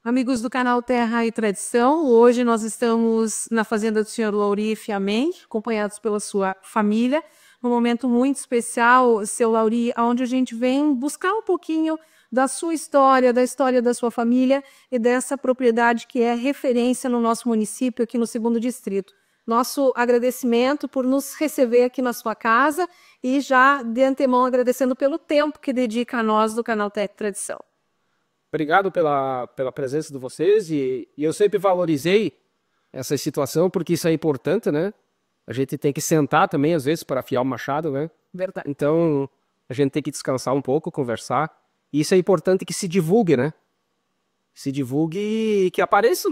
Amigos do canal Terra e Tradição, hoje nós estamos na fazenda do senhor Lauri Fiamen, acompanhados pela sua família, num momento muito especial, seu Lauri, onde a gente vem buscar um pouquinho da sua história, da história da sua família e dessa propriedade que é referência no nosso município, aqui no 2º Distrito. Nosso agradecimento por nos receber aqui na sua casa e já de antemão agradecendo pelo tempo que dedica a nós do canal Terra e Tradição. Obrigado pela presença de vocês e eu sempre valorizei essa situação porque isso é importante, né? A gente tem que sentar também, às vezes, para afiar o machado, né? Verdade. Então, a gente tem que descansar um pouco, conversar. E isso é importante que se divulgue, né? Se divulgue e que apareça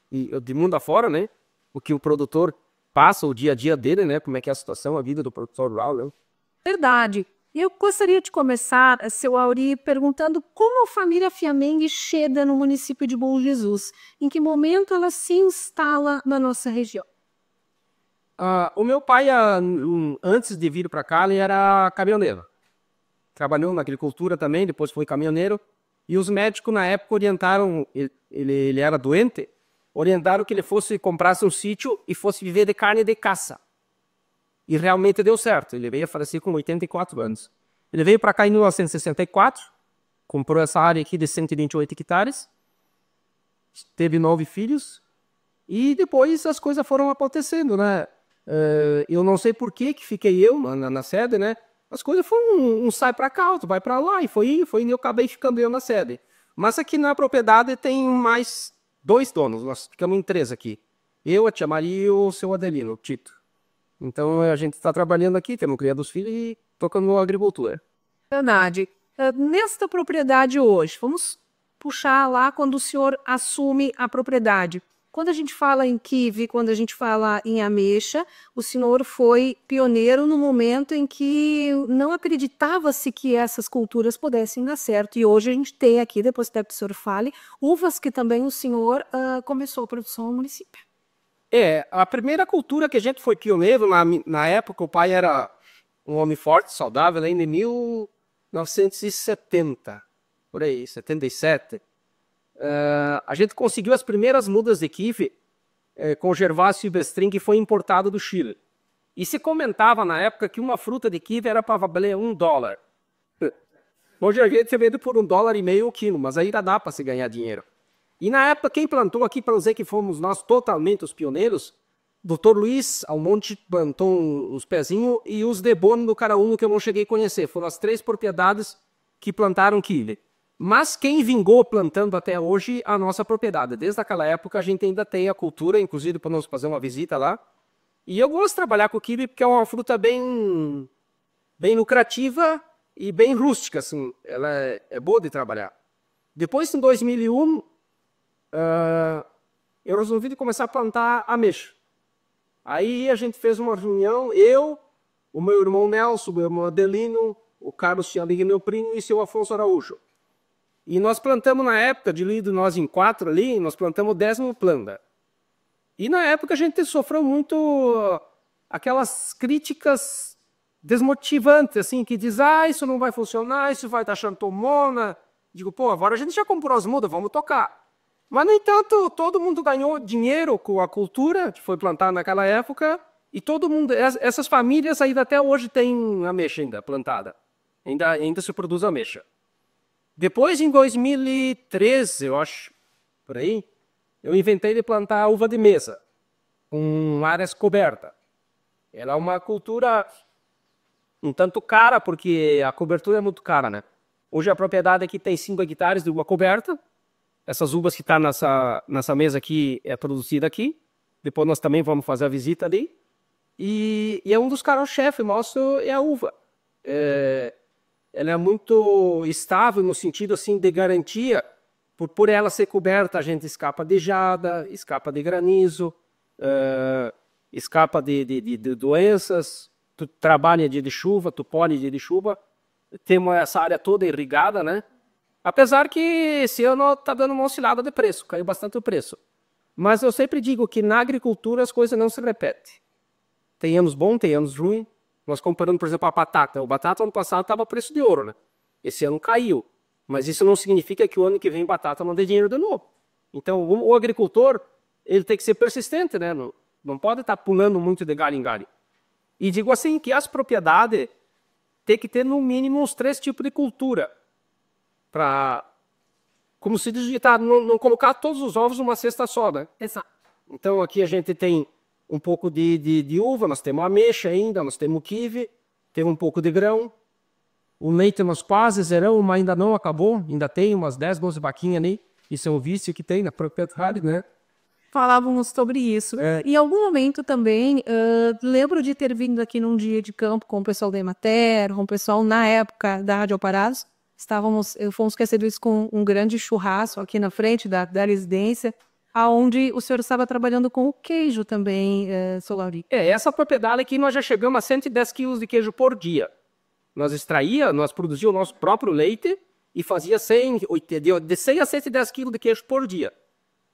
de mundo afora, né? O que o produtor passa, o dia a dia dele, né? Como é que é a situação, a vida do produtor rural, né? Verdade. Eu gostaria de começar, seu Lauri, perguntando como a família Fiamen chega no município de Bom Jesus. Em que momento ela se instala na nossa região? O meu pai, antes de vir para cá, ele era caminhoneiro. Trabalhou na agricultura também, depois foi caminhoneiro. E os médicos, na época, orientaram, ele era doente, orientaram que ele comprasse um sítio e fosse viver de carne de caça. E realmente deu certo. Ele veio a falecer com 84 anos. Ele veio para cá em 1964, comprou essa área aqui de 128 hectares, teve 9 filhos, e depois as coisas foram acontecendo, né? Eu não sei por que fiquei eu na sede, né? As coisas foram um sai para cá, outro vai para lá, e foi indo, eu acabei ficando eu na sede. Mas aqui na propriedade tem mais 2 donos, nós ficamos em 3 aqui. Eu, a tia Maria e o seu Adelino, o Tito. Então a gente está trabalhando aqui, temos criado os filhos e tocando a agricultura. Verdade. Nesta propriedade hoje, vamos puxar lá quando o senhor assume a propriedade. Quando a gente fala em kiwi, quando a gente fala em ameixa, o senhor foi pioneiro no momento em que não acreditava-se que essas culturas pudessem dar certo. E hoje a gente tem aqui, depois até que o senhor fale, uvas que também o senhor começou a produção no município. A primeira cultura que a gente foi pioneiro, na época, o pai era um homem forte, saudável, ainda em 1970, por aí, 77. A gente conseguiu as primeiras mudas de kiwi com Gervásio silvestrin, que foi importado do Chile. E se comentava na época que uma fruta de kiwi era para valer $1. Hoje a gente vende por $1,50 o quilo, mas ainda dá para se ganhar dinheiro. E na época, quem plantou aqui, para dizer que fomos nós totalmente os pioneiros, Dr. Luiz Almonte plantou os pezinhos e os de Bono do Caraúno, que eu não cheguei a conhecer. Foram as 3 propriedades que plantaram kiwi. Mas quem vingou plantando até hoje a nossa propriedade. Desde aquela época a gente ainda tem a cultura, inclusive para nós fazer uma visita lá. E eu gosto de trabalhar com kiwi porque é uma fruta bem lucrativa e bem rústica, assim. Ela é boa de trabalhar. Depois, em 2001... eu resolvi começar a plantar ameixa. Aí a gente fez uma reunião, eu, o meu irmão Nelson, o meu irmão Adelino, o Carlos Tialig, meu primo, e o seu Afonso Araújo. E nós plantamos na época, dividido nós em 4 ali, nós plantamos 10ª planta. E na época a gente sofreu muito aquelas críticas desmotivantes, assim, que diz, isso não vai funcionar, isso vai dar chantomona. Digo, agora a gente já comprou as mudas, vamos tocar. Mas, no entanto, todo mundo ganhou dinheiro com a cultura que foi plantada naquela época e todo mundo, essas famílias ainda até hoje têm ameixa ainda plantada. Ainda se produz ameixa. Depois, em 2013, eu acho, por aí, eu inventei de plantar uva de mesa com áreas cobertas. Ela é uma cultura um tanto cara, porque a cobertura é muito cara, né? Hoje a propriedade aqui tem 5 hectares de uva coberta. Essas uvas que estão nessa mesa aqui é produzida aqui. Depois nós também vamos fazer a visita ali. E é um dos carros-chefe nosso é a uva. Ela é muito estável no sentido assim de garantia. Por ela ser coberta, a gente escapa de geada, escapa de granizo, escapa de doenças. Tu trabalha dia de chuva, tu pode dia de chuva. Temos essa área toda irrigada, né? Apesar que esse ano está dando uma oscilada de preço, caiu bastante o preço. Mas eu sempre digo que na agricultura as coisas não se repetem. Tem anos bons, tem anos ruins. Nós comparando, por exemplo, a batata. O batata ano passado estava a preço de ouro, né? Esse ano caiu. Mas isso não significa que o ano que vem batata não dê dinheiro de novo. Então, o agricultor, ele tem que ser persistente, né? Não pode estar pulando muito de galho em galho. E digo assim, que as propriedades têm que ter, no mínimo, uns 3 tipos de cultura. Para, como se diz, não colocar todos os ovos numa cesta só, né? Exato. Então, aqui a gente tem um pouco de uva, nós temos ameixa ainda, nós temos kiwi, temos um pouco de grão. O leite nós quase zeramos, mas ainda não acabou. Ainda tem umas 10, 12 vaquinhas ali. Isso é um vício que tem na propriedade, né? Falávamos sobre isso. Em algum momento também, lembro de ter vindo aqui num dia de campo com o pessoal da Emater, com o pessoal na época da Rádio Alparados. Fomos recebidos com um grande churrasco aqui na frente da residência, aonde o senhor estava trabalhando com o queijo também, seu Lauri. Essa propriedade aqui nós já chegamos a 110 quilos de queijo por dia. Nós produzíamos o nosso próprio leite e fazia de 100 a 110 quilos de queijo por dia.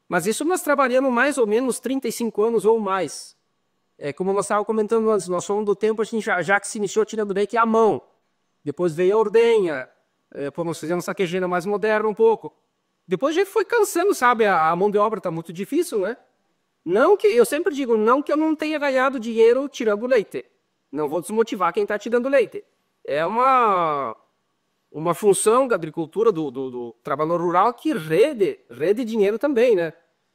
Mas isso nós trabalhamos mais ou menos 35 anos ou mais. Como nós estávamos comentando antes, nós somos do tempo, a gente já que se iniciou tirando leite à mão. Depois veio a ordenha, depois nós fizemos essa queijeira mais moderna um pouco. Depois a gente foi cansando, sabe? A mão de obra está muito difícil, né? Eu sempre digo, não que eu não tenha ganhado dinheiro tirando leite. Não vou desmotivar quem está tirando leite. É uma função da agricultura, do trabalho rural que rende dinheiro também, né?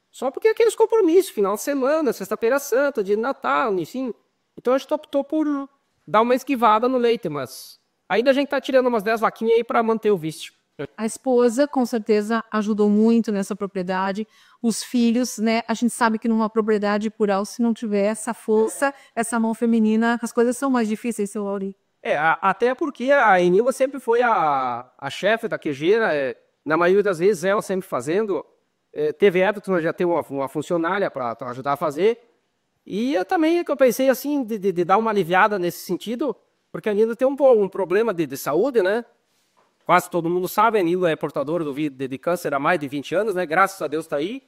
Só porque aqueles compromissos, final de semana, sexta-feira santa, dia de Natal, enfim. Então a gente optou por dar uma esquivada no leite, mas ainda a gente tá tirando umas 10 vaquinhas aí para manter o vício. A esposa, com certeza, ajudou muito nessa propriedade. Os filhos, né? A gente sabe que numa propriedade rural, se não tiver essa força, essa mão feminina, as coisas são mais difíceis, seu Lauri. Até porque a Enilva sempre foi a chefe da queijeira, na maioria das vezes ela sempre fazendo. Teve época que nós já temos uma funcionária para ajudar a fazer. E eu também que eu pensei assim, de dar uma aliviada nesse sentido, porque a Enilva tem um problema de saúde, né? Quase todo mundo sabe, a Enilva é portadora de câncer há mais de 20 anos, né? Graças a Deus está aí.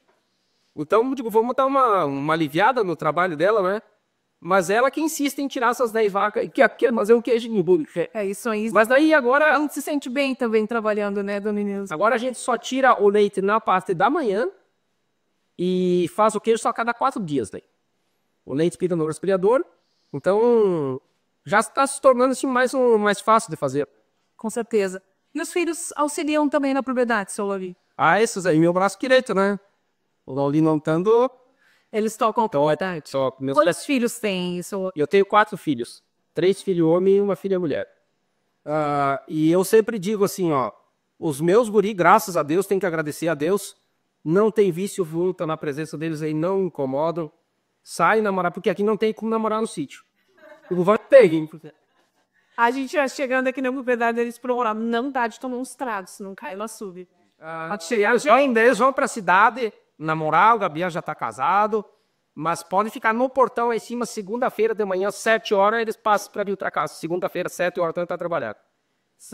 Então, digo, vamos dar uma aliviada no trabalho dela, né? Mas ela que insiste em tirar essas 10 vacas e quer fazer um queijinho bolo. É isso aí. Mas daí agora... Ela se sente bem também trabalhando, né, dona Inês? Agora a gente só tira o leite na parte da manhã e faz o queijo só a cada 4 dias. Daí. O leite espira no resfriador, então já está se tornando assim, mais fácil de fazer. Com certeza. E os filhos auxiliam também na propriedade, seu Lauri? Esses aí, meu braço direito, né? O Lauri não estando... Eles tocam propriedade. Quantos filhos tem isso? Eu tenho 4 filhos. 3 filhos homem e 1 filha mulher. E eu sempre digo assim, ó, os meus guri, graças a Deus, tem que agradecer a Deus, não tem vício vulta na presença deles aí, não incomodam. Sai namorar, porque aqui não tem como namorar no sítio. O vai peguem. A gente já chegando aqui na propriedade deles procurando, não dá de tomar uns tragos, senão cai no açude. Eles vão pra cidade namorar, o Gabriel já tá casado, mas pode ficar no portão aí em cima, segunda-feira de manhã, 7 horas, eles passam para vir outra casa. Segunda-feira, 7 horas, então tá trabalhando.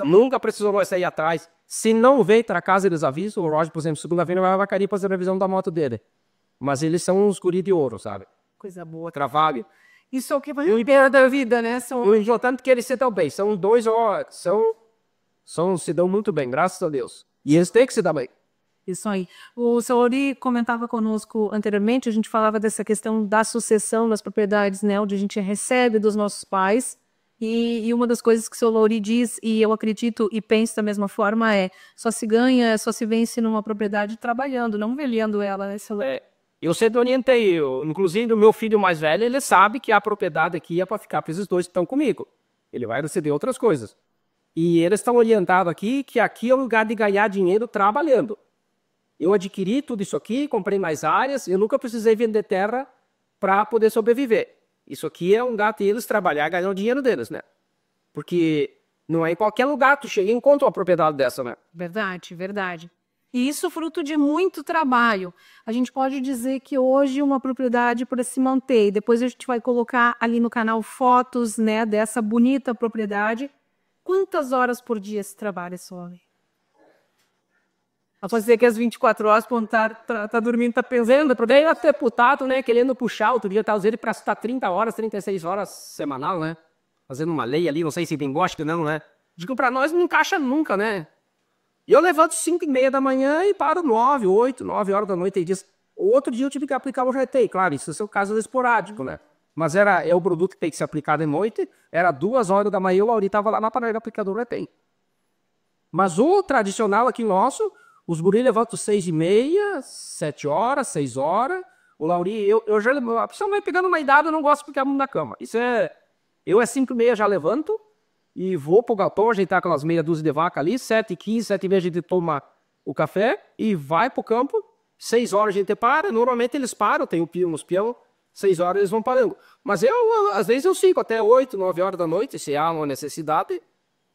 Nunca precisou nós sair atrás. Se não veio para casa, eles avisam. O Roger, por exemplo, segunda-feira vai a Vacaria fazer a revisão da moto dele. Mas eles são uns guri de ouro, sabe? Coisa boa. Trabalho. Isso é o que vai o da vida, né? O tanto que eles se dão bem. São 2 horas, se dão muito bem, graças a Deus. E eles têm que se dar bem. Isso aí. O seu Lauri comentava conosco anteriormente, a gente falava dessa questão da sucessão das propriedades, né, onde a gente recebe dos nossos pais, e uma das coisas que o seu Lauri diz, e eu acredito e penso da mesma forma, só se ganha, só se vence numa propriedade trabalhando, não velhando ela, né, seu Lauri? Eu sempre orientei, inclusive o meu filho mais velho, ele sabe que a propriedade aqui é para ficar para esses 2 que estão comigo. Ele vai receber outras coisas. E eles estão orientados aqui que aqui é o lugar de ganhar dinheiro trabalhando. Eu adquiri tudo isso aqui, comprei mais áreas, eu nunca precisei vender terra para poder sobreviver. Isso aqui é um lugar de eles trabalhar e ganhar o dinheiro deles, né? Porque não é em qualquer lugar que tu chega e encontra uma propriedade dessa, né? Verdade, verdade. E isso fruto de muito trabalho. A gente pode dizer que hoje uma propriedade para se manter, e depois a gente vai colocar ali no canal fotos, né, dessa bonita propriedade. Quantas horas por dia se trabalha esse homem? Pode dizer que as 24 horas, quando tá dormindo, tá pensando, daí até deputado, né, querendo puxar, outro dia tá usando ele para estar 30 horas, 36 horas semanal, né? Fazendo uma lei ali, não sei se bem gosta ou não, né? Digo, para nós não encaixa nunca, né? E eu levanto 5h30 da manhã e paro 9, 8, 9 horas da noite. E diz, o outro dia eu tive que aplicar o GT. Claro, isso é o caso esporádico, né? Mas é o produto que tem que ser aplicado de noite. Era 2 horas da manhã e o Lauri estava lá na parede aplicador GT. Mas o tradicional aqui nosso, os guris levantam 6h30, 7 horas, 6 horas. O Lauri, a pessoa vai pegando uma idade, eu não gosto de ficar muito na cama. Eu 5h30 já levanto e vou pro galpão ajeitar aquelas meia dúzia de vaca ali, 7h15, 7h30 a gente toma o café e vai pro campo. 6 horas a gente para, normalmente eles param, tem uns peão, 6 horas eles vão parando. Mas às vezes eu fico até 8, 9 horas da noite, se há uma necessidade.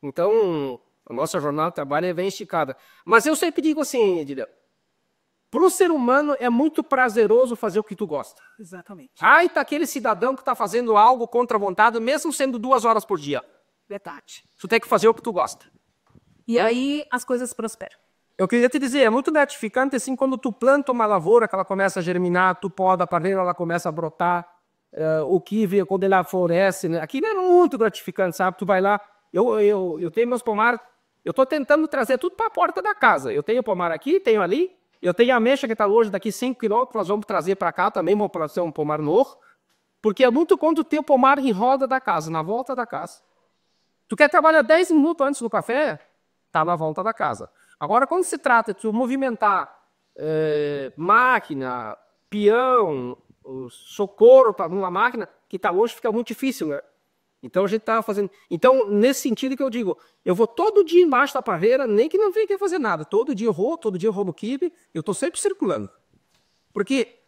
Então, a nossa jornada de trabalho é bem esticada. Mas eu sempre digo assim, Edileu, para o ser humano é muito prazeroso fazer o que tu gosta. Exatamente. Aí tá aquele cidadão que está fazendo algo contra a vontade, mesmo sendo 2 horas por dia. Verdade. Tu tem que fazer o que tu gosta. E aí as coisas prosperam. Eu queria te dizer, é muito gratificante assim quando tu planta uma lavoura que ela começa a germinar, tu poda a parreira, ela começa a brotar, o kiwi, quando ela floresce, né? Aquilo é muito gratificante, sabe? Tu vai lá, eu tenho meus pomares, eu estou tentando trazer tudo para a porta da casa. Eu tenho pomar aqui, tenho ali, eu tenho a ameixa que está longe daqui 5 km, nós vamos trazer para cá também, vamos fazer um pomar novo, porque é muito quando tem o pomar em roda da casa, na volta da casa. Tu quer trabalhar 10 minutos antes do café? Tá na volta da casa. Agora, quando se trata de tu movimentar máquina, peão, socorro para uma máquina que está longe, fica muito difícil, né? Então a gente está fazendo. Então, nesse sentido que eu digo, eu vou todo dia embaixo da parreira, nem que não venha aqui fazer nada. Todo dia eu vou no kibe, eu estou sempre circulando. Porque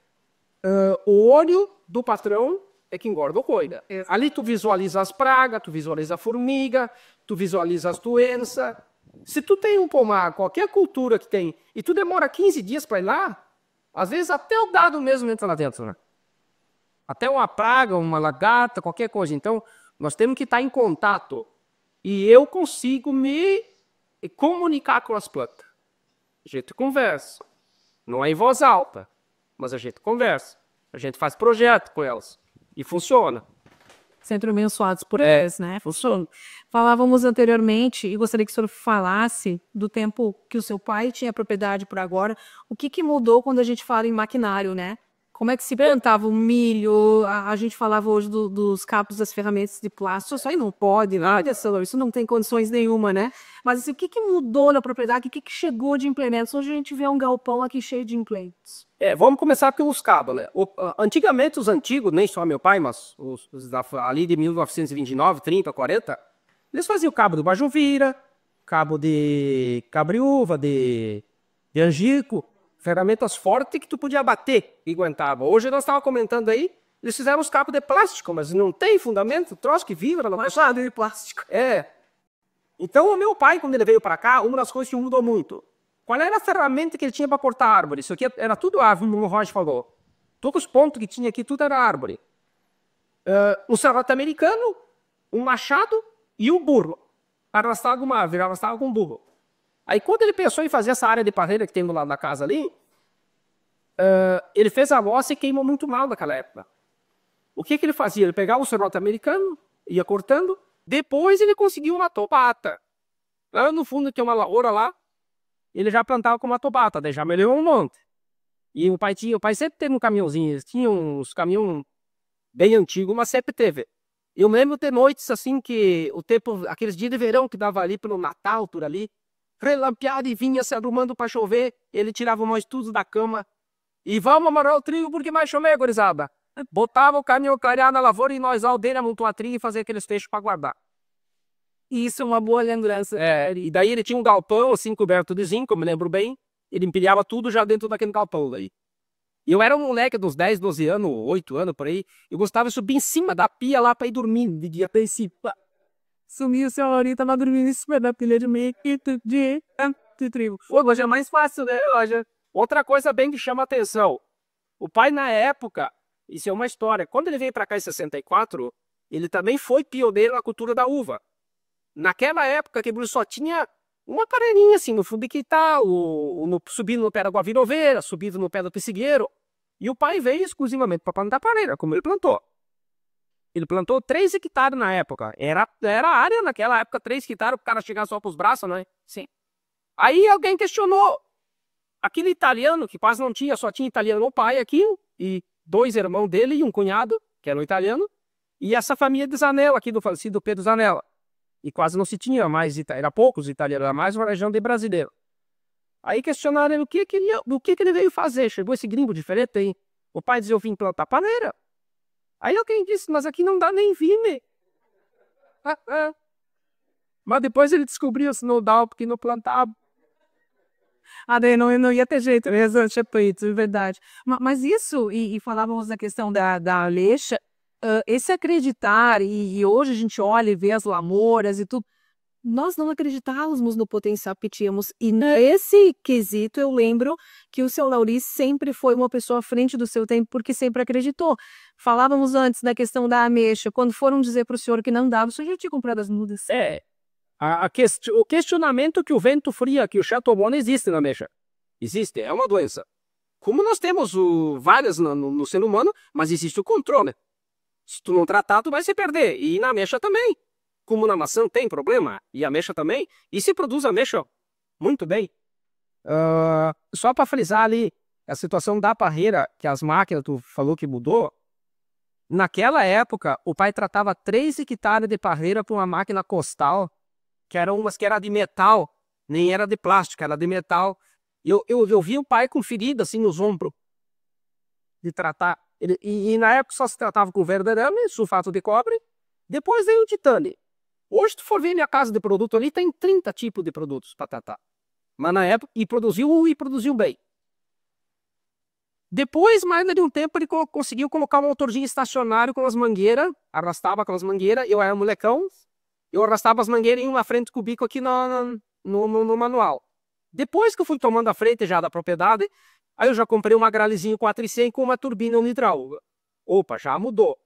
o olho do patrão é que engorda o coida. Ali tu visualiza as pragas, tu visualiza a formiga, tu visualiza as doenças. Se tu tem um pomar, qualquer cultura que tem, e tu demora 15 dias para ir lá, às vezes até o gado mesmo entra lá dentro, né? Até uma praga, uma lagarta, qualquer coisa. Então, nós temos que estar em contato. E eu consigo me comunicar com as plantas. A gente conversa. Não é em voz alta, mas a gente conversa. A gente faz projeto com elas. E funciona. Sempre abençoados por eles, né? Funciona. Falávamos anteriormente, e gostaria que o senhor falasse do tempo que o seu pai tinha propriedade por agora. O que mudou quando a gente fala em maquinário, né? Como é que se plantava o milho? A gente falava hoje dos cabos das ferramentas de plástico. Isso aí não pode, nada, isso não tem condições nenhuma, né? Mas assim, o que mudou na propriedade? O que chegou de implementos? Hoje a gente vê um galpão aqui cheio de implementos. Vamos começar pelos cabos, né? Antigamente, os antigos, nem só meu pai, mas ali de 1929, 30, 40, eles faziam cabo de bajuvira, cabo de cabriúva, de angico, ferramentas fortes que tu podia bater e aguentava. Hoje nós estávamos comentando aí, eles fizeram os cabos de plástico, mas não tem fundamento, troço que vibra. Machado de plástico. Então o meu pai, quando ele veio para cá, uma das coisas que mudou muito. Qual era a ferramenta que ele tinha para cortar árvore? Isso aqui era tudo árvore, como o Roger falou. Todos os pontos que tinha aqui, tudo era árvore. Um serrote americano, um machado e um burro. Arrastava uma árvore, arrastava com um burro. Aí quando ele pensou em fazer essa área de parreira que tem do lado da casa ali, ele fez a roça e queimou muito mal naquela época. O que ele fazia? Ele pegava o serrote americano, ia cortando, depois ele conseguiu uma tobata. Lá no fundo tem uma lavoura lá, ele já plantava com uma tobata, daí já melhorou um monte. E o pai sempre teve um caminhãozinho, tinha uns caminhões bem antigos, mas sempre teve. Eu lembro de noites assim que o tempo, aqueles dias de verão que dava ali pelo Natal, por ali, relampeado e vinha se arrumando para chover, ele tirava nós tudo da cama e vamos amarrar o trigo porque vai chover, gurizada. Botava o caminhão clarear na lavoura e nós aldeia amontoar a trigo e fazer aqueles fechos para guardar. Isso é uma boa lembrança. E daí ele tinha um galpão assim coberto de zinco, eu me lembro bem, ele empilhava tudo já dentro daquele galpão daí. E eu era um moleque dos 10, 12 anos, 8 anos por aí, eu gostava de subir em cima da pia lá para ir dormir de dia para esse. Sumiu o seu Lauri, tava dormindo em cima da pilha de meio de trigo. Hoje é mais fácil, né, Roger? Outra coisa bem que chama atenção. O pai, na época, isso é uma história, quando ele veio para cá em 64, ele também foi pioneiro na cultura da uva. Naquela época, que só tinha uma parreirinha assim, no fundo de quintal, subindo no pé da guavinoveira, subindo no pé do pessigueiro. E o pai veio exclusivamente para plantar parreira, como ele plantou. Ele plantou 3 hectares na época. Era área naquela época, 3 hectares, o cara chegar só para os braços, não é? Sim. Aí alguém questionou. Aquele italiano, que quase não tinha, só tinha italiano o pai aqui, e 2 irmãos dele e um cunhado, que era um italiano, e essa família de Zanella, aqui do falecido Pedro Zanella. E quase não se tinha mais, era poucos italianos, era mais uma região de brasileiro. Aí questionaram ele, o que ele veio fazer? Chegou esse gringo diferente aí. O pai dizia, eu vim plantar paneira. Aí alguém disse, mas aqui não dá nem vime. Mas depois ele descobriu se não dá, porque não plantava. Daí não ia ter jeito mesmo, tipo isso, é verdade. Mas isso, e falávamos da questão da Aleixa, esse acreditar, e hoje a gente olha e vê as lamouras e tudo, nós não acreditávamos no potencial que tínhamos. E nesse quesito eu lembro que o seu Lauri sempre foi uma pessoa à frente do seu tempo, porque sempre acreditou. Falávamos antes da questão da ameixa, quando foram dizer para o senhor que não dava, o senhor já tinha comprado as mudas. O questionamento que o vento fria, que o Chateaubriand existe na ameixa. Existe, é uma doença. Como nós temos várias no ser humano, mas existe o controle. Se tu não tratar, tu vai se perder. E na ameixa também. Como na maçã tem problema, e a ameixa também, e se produz ameixa muito bem. Só para frisar ali, a situação da parreira, que as máquinas, tu falou que mudou, naquela época, o pai tratava 3 hectares de parreira para uma máquina costal, que eram umas que era de metal, nem era de plástico, era de metal. Eu vi o pai com ferida assim nos ombros, de tratar. E na época só se tratava com verderame, sulfato de cobre, depois veio o titânio. Hoje, tu for ver minha casa de produto ali, tem 30 tipos de produtos para tratar. Mas na época, e produziu bem. Depois, mais de um tempo, ele conseguiu colocar um motorzinho estacionário com as mangueiras, arrastava aquelas mangueiras, eu era molecão, eu arrastava as mangueiras em uma frente com o bico aqui no manual. Depois que eu fui tomando a frente já da propriedade, aí eu já comprei uma gralezinho 400 com uma turbina unihidráulica. Opa, já mudou.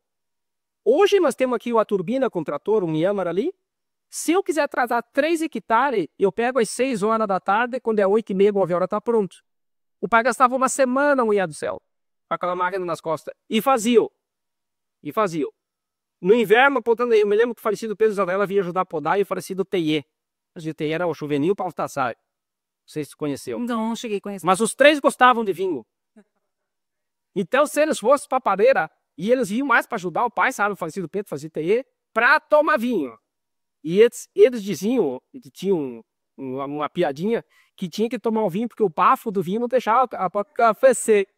Hoje nós temos aqui a turbina com trator, um Yamaha ali. Se eu quiser tratar 3 hectares, eu pego às 6 horas da tarde, quando é 8h30, 9 horas, tá pronto. O pai gastava uma semana, mulher do céu, com aquela máquina nas costas. E fazia. No inverno, portanto, eu me lembro que o falecido Pedro Zanella vinha ajudar a podar e o falecido Teie. Mas o Teie era o juvenil Baltassar. Não sei se você conheceu. Não cheguei a conhecer. Mas os 3 gostavam de vinho. Então, se eles fossem para a pareira, e eles iam mais para ajudar o pai, sabe, o falecido Pedro, fazia Teie, para tomar vinho. E eles diziam, que tinham uma piadinha, que tinha que tomar o vinho, porque o bafo do vinho não deixava a café seco.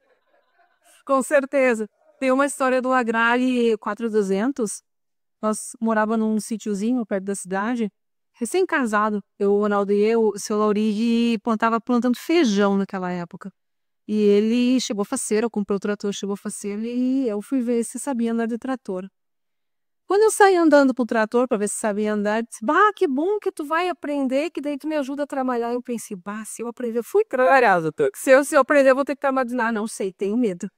Com certeza. Tem uma história do Agrale 4200. Nós morávamos num sítiozinho perto da cidade, recém-casado. O Ronaldo e eu, o seu Lauri, plantando feijão naquela época. E ele chegou faceiro, comprou o trator, chegou faceiro, e eu fui ver se sabia andar de trator. Quando eu saí andando pro trator para ver se sabia andar, disse, que bom que tu vai aprender, que daí tu me ajuda a trabalhar. Eu pensei, se eu aprender, fui crarado. Se eu aprender, eu vou ter que trabalhar. Não sei, tenho medo.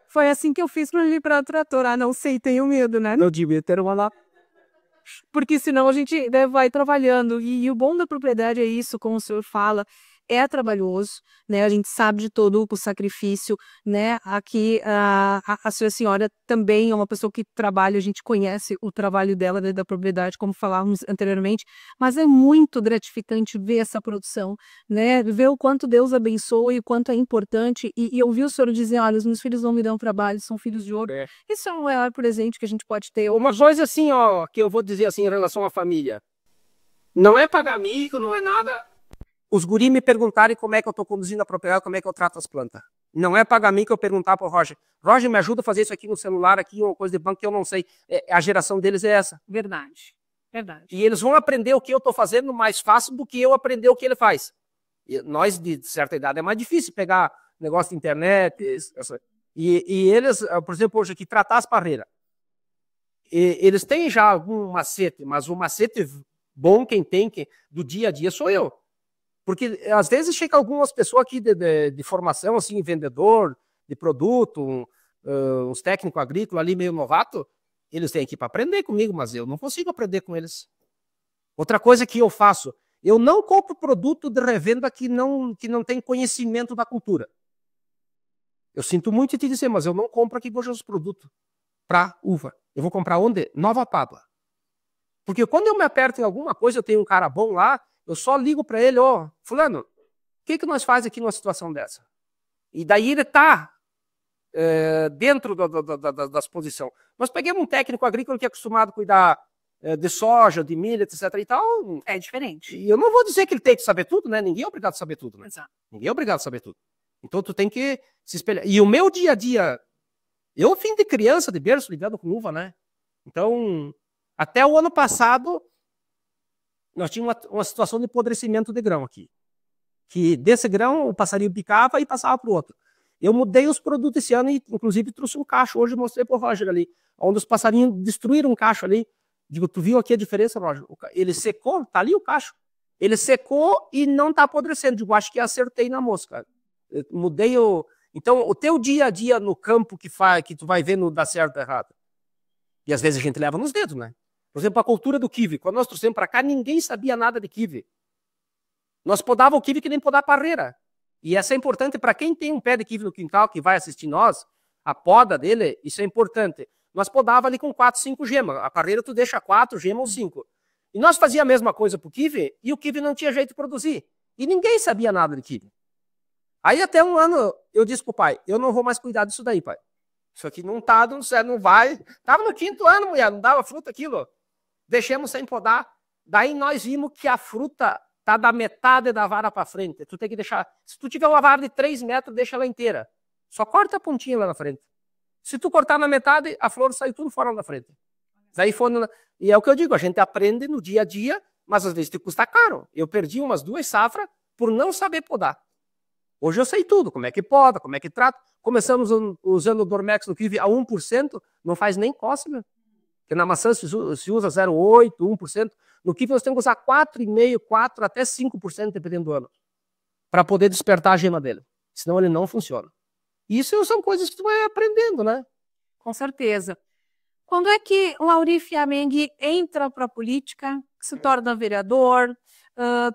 Foi assim que eu fiz para ir para o trator. Não sei, tenho medo, né? Não devia ter uma lá. Porque senão a gente vai trabalhando. E o bom da propriedade é isso, como o senhor fala, é trabalhoso, né? A gente sabe de todo o sacrifício, né? Aqui a sua senhora também é uma pessoa que trabalha, a gente conhece o trabalho dela, da propriedade, como falávamos anteriormente, mas é muito gratificante ver essa produção, né? Ver o quanto Deus abençoa e o quanto é importante. E ouvir o senhor dizer, olha, os meus filhos não me dão trabalho, são filhos de ouro. Isso é o maior presente que a gente pode ter. Uma coisa assim, que eu vou dizer assim em relação à família. Não é pagar mico, não é nada. Os guris me perguntarem como é que eu estou conduzindo a propriedade, como é que eu trato as plantas. Não é pagar mico eu perguntar para o Roger. Roger, me ajuda a fazer isso aqui no celular, aqui, uma coisa de banco que eu não sei. A geração deles é essa. Verdade. E eles vão aprender o que eu estou fazendo mais fácil do que eu aprender o que ele faz. E nós, de certa idade, é mais difícil pegar negócio de internet. E eles, por exemplo, hoje aqui, tratar as parreiras. Eles têm já algum macete, mas o macete bom quem tem do dia a dia sou eu. Porque às vezes chega algumas pessoas aqui de formação, assim, vendedor de produto, uns técnicos agrícolas ali meio novato, eles têm que ir para aprender comigo, mas eu não consigo aprender com eles. Outra coisa que eu faço, eu não compro produto de revenda que não tem conhecimento da cultura. Eu sinto muito te dizer, mas eu não compro aqui os produtos para uva. Eu vou comprar onde? Nova Pádua. Porque quando eu me aperto em alguma coisa, eu tenho um cara bom lá, Eu só ligo para ele, ó, fulano, o que nós faz aqui numa situação dessa? E daí ele tá dentro da exposição. Nós pegamos um técnico agrícola que é acostumado a cuidar de soja, de milho, etc. e tal. É diferente. E eu não vou dizer que ele tem que saber tudo, né? Ninguém é obrigado a saber tudo, né? Exato. Ninguém é obrigado a saber tudo. Então tu tem que se espelhar. E o meu dia a dia, eu fim de criança, de berço, lidando com uva, né? Então, até o ano passado, nós tínhamos uma situação de apodrecimento de grão aqui. Que desse grão o passarinho picava e passava para o outro. Eu mudei os produtos esse ano e, inclusive, trouxe um cacho. Hoje eu mostrei para o Roger ali, onde os passarinhos destruíram um cacho ali. Digo, tu viu aqui a diferença, Roger? Ele secou, tá ali o cacho. Ele secou e não tá apodrecendo. Digo, acho que acertei na mosca. Eu mudei o... Então, o teu dia a dia no campo que tu vai ver no dá certo ou errado. E às vezes a gente leva nos dedos, né? Por exemplo, a cultura do kiwi. Quando nós trouxemos para cá, ninguém sabia nada de kiwi. Nós podava o kiwi que nem podar parreira. E essa é importante para quem tem um pé de kiwi no quintal, que vai assistir nós, a poda dele, isso é importante. Nós podava ali com 4, 5 gemas. A parreira tu deixa 4 gemas ou 5. E nós fazíamos a mesma coisa pro kiwi, e o kiwi não tinha jeito de produzir. E ninguém sabia nada de kiwi. Aí até um ano eu disse pro pai, eu não vou mais cuidar disso daí, pai. Isso aqui não tá, não vai. Tava no 5º ano, mulher, não dava fruta aquilo. Deixamos sem podar. Daí nós vimos que a fruta tá da metade da vara para frente. Tu tem que deixar... Se tu tiver uma vara de 3 metros, deixa ela inteira. Só corta a pontinha lá na frente. Se tu cortar na metade, a flor sai tudo fora da frente. Daí E é o que eu digo, a gente aprende no dia a dia, mas às vezes te custa caro. Eu perdi umas 2 safras por não saber podar. Hoje eu sei tudo, como é que poda, como é que trata. Começamos usando o Dormex no kiwi a 1%, não faz nem cócega. Porque na maçã se usa 0,8%, 1%. No kiwi nós temos que usar 4,5%, 4% até 5%, dependendo do ano, para poder despertar a gema dele. Senão ele não funciona. Isso são coisas que tu vai aprendendo, né? Com certeza. Quando é que o Lauri Fiamengue entra para a política, se torna vereador,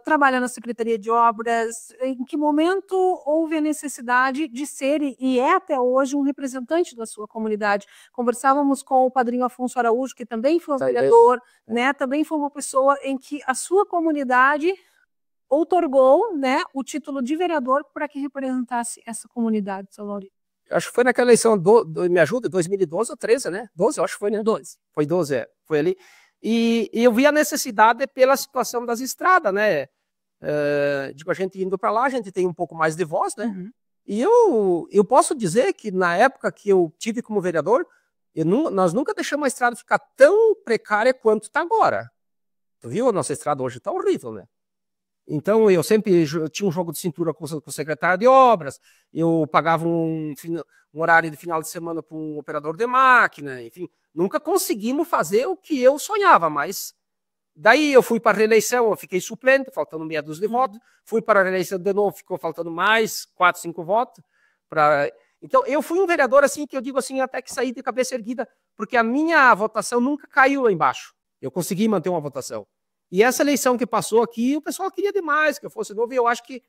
trabalha na Secretaria de Obras? Em que momento houve a necessidade de ser, e é até hoje, um representante da sua comunidade? Conversávamos com o padrinho Afonso Araújo, que também foi um vereador, né? Também foi uma pessoa em que a sua comunidade outorgou, né, o título de vereador para que representasse essa comunidade, seu Lauri. Acho que foi naquela eleição, me ajuda, 2012 ou 13, né? 12, eu acho que foi, né? 12. Foi 12, foi ali. E eu vi a necessidade pela situação das estradas, né? Digo, a gente indo para lá, a gente tem um pouco mais de voz, né? Uhum. E eu posso dizer que na época que eu tive como vereador, nós nunca deixamos a estrada ficar tão precária quanto está agora. Tu viu? A nossa estrada hoje está horrível, né? Então, eu sempre tinha um jogo de cintura com o secretário de obras, eu pagava um horário de final de semana para um operador de máquina, enfim, nunca conseguimos fazer o que eu sonhava, mas daí eu fui para a reeleição, eu fiquei suplente, faltando meia dúzia de votos, fui para a reeleição de novo, ficou faltando mais 4, 5 votos. Então, eu fui um vereador, assim, que eu digo assim, até que saí de cabeça erguida, porque a minha votação nunca caiu lá embaixo, eu consegui manter uma votação. E essa eleição que passou aqui, o pessoal queria demais que eu fosse novo, e eu acho que,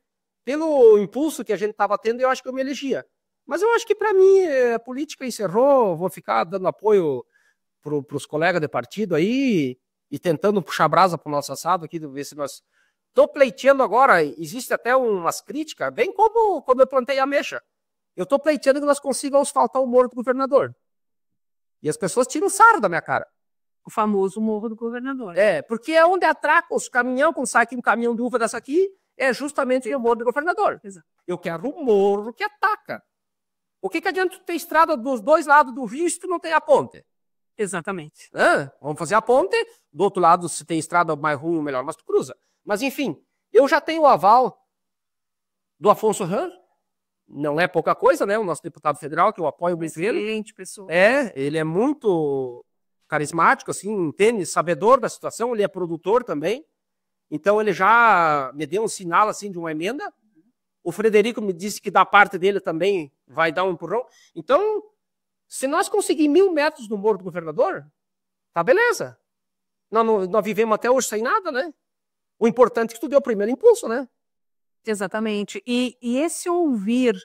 pelo impulso que a gente estava tendo, eu acho que eu me elegia. Mas eu acho que, para mim, a política encerrou, vou ficar dando apoio para os colegas de partido aí, e tentando puxar brasa para o nosso assado aqui, ver se nós... Estou pleiteando agora, existe até umas críticas, bem como quando eu plantei a ameixa. Eu estou pleiteando que nós consigamos asfaltar o Morro do Governador. E as pessoas tiram sarro da minha cara. O famoso Morro do Governador. Porque é onde atraca os caminhões, quando sai aqui um caminhão de uva dessa aqui, é justamente o Morro do Governador. Exato. Eu quero um morro que ataca. O que adianta tu ter estrada dos 2 lados do rio se tu não tem a ponte? Exatamente. Vamos fazer a ponte, do outro lado, se tem estrada mais ruim ou melhor, mas tu cruza. Mas enfim, eu já tenho o aval do Afonso Ram, não é pouca coisa, né? O nosso deputado federal, que eu apoio o brasileiro. Excelente pessoa. Ele é muito carismático, assim, entende, sabedor da situação, ele é produtor também, então ele já me deu um sinal, assim, de uma emenda. O Frederico me disse que da parte dele também vai dar um empurrão. Então, se nós conseguirmos 1.000 metros no Morro do Governador, tá beleza. Nós vivemos até hoje sem nada, né? O importante é que tu deu o primeiro impulso, né? Exatamente. E esse ouvir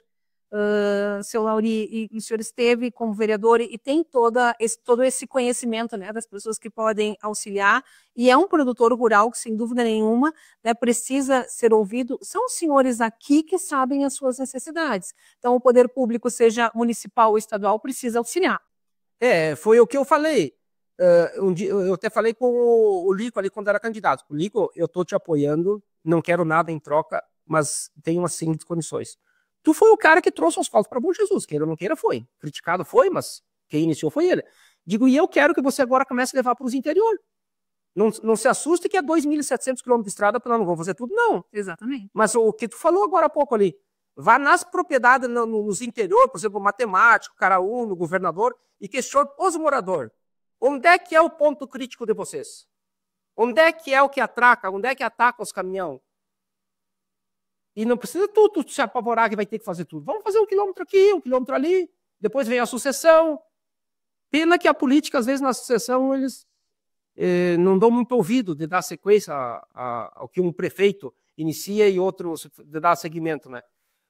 seu Lauri, e o senhor esteve como vereador e tem todo esse conhecimento, né, das pessoas que podem auxiliar, e é um produtor rural que, sem dúvida nenhuma, né, precisa ser ouvido. São os senhores aqui que sabem as suas necessidades. Então, o poder público, seja municipal ou estadual, precisa auxiliar. Foi o que eu falei. Eu até falei com o Lico ali quando era candidato. O Lico, eu tô te apoiando, não quero nada em troca, mas tenho umas seguintes condições. Tu foi o cara que trouxe o asfalto para Bom Jesus, queira ou não queira, foi. Criticado foi, mas quem iniciou foi ele. Digo, e eu quero que você agora comece a levar para os interior. Não se assuste que é 2.700 quilômetros de estrada, para não vamos fazer tudo, não. Exatamente. Mas o que tu falou agora há pouco ali, vá nas propriedades, nos interior, por exemplo, o matemático, Caraú, o governador, e questione os moradores. Onde é que é o ponto crítico de vocês? Onde é que é o que atraca? Onde é que ataca os caminhões? E não precisa tudo se apavorar que vai ter que fazer tudo. Vamos fazer 1 quilômetro aqui, 1 quilômetro ali, depois vem a sucessão. Pena que a política, às vezes, na sucessão, eles não dão muito ouvido de dar sequência ao que um prefeito inicia e outro de dar seguimento, né?